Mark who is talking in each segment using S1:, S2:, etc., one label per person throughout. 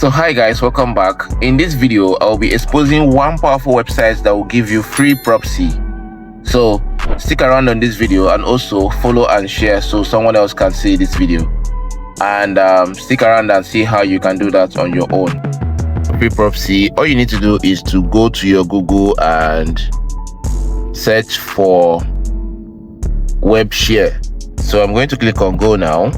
S1: So hi guys, welcome back. In this video, I'll be exposing one powerful website that will give you free proxy. So stick around on this video and also follow and share so someone else can see this video. And stick around and see how you can do that on your own. Free proxy, all you need to do is to go to your Google and search for web share. So I'm going to click on go now.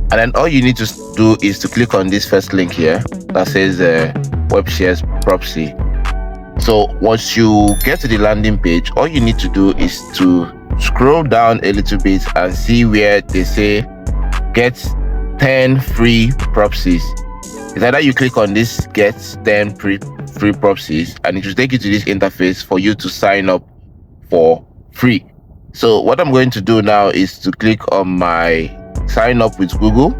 S1: And then all you need to do is to click on this first link here that says web shares proxy. So once you get to the landing page, all you need to do is to scroll down a little bit and see where they say get 10 free proxies. It's either you click on this get 10 free proxies and it will take you to this interface for you to sign up for free. So what I'm going to do now is to click on my sign up with Google.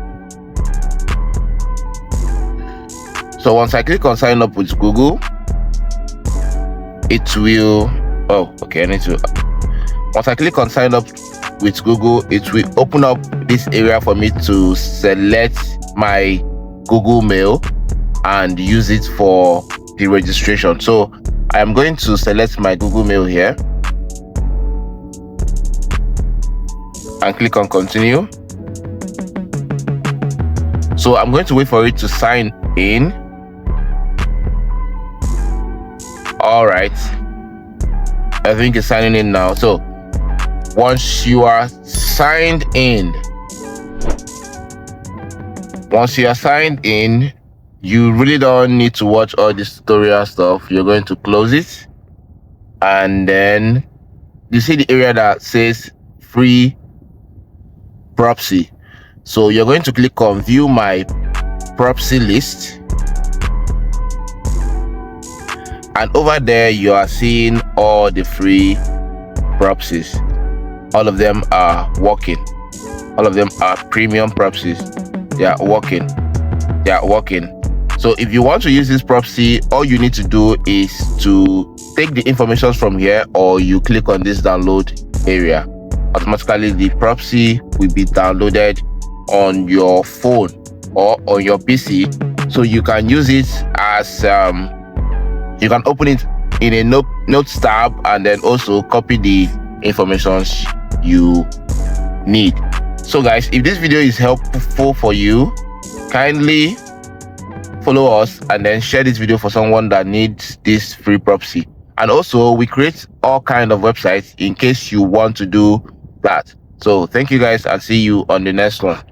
S1: So once I click on sign up with Google, it will once I click on sign up with Google, it will open up this area for me to select my Google Mail and use it for the registration. So I am going to select my Google Mail here and click on continue. So I'm going to wait for it to sign in. All right, I think it's signing in now. So once you are signed in, you really don't need to watch all this tutorial stuff. You're going to close it, and then you see the area that says free proxy. So you're going to click on view my proxy list, and over there you are seeing all the free proxies. All of them are working. All of them are premium proxies. They are working. So if you want to use this proxy, all you need to do is to take the information from here, or you click on this download area. Automatically the proxy will be downloaded on your phone or on your PC, so you can use it as you can open it in a notes tab and then also copy the information you need. So guys, if this video is helpful for you, kindly follow us and then share this video for someone that needs this free proxy. And also we create all kind of websites in case you want to do that. So thank you guys and see you on the next one.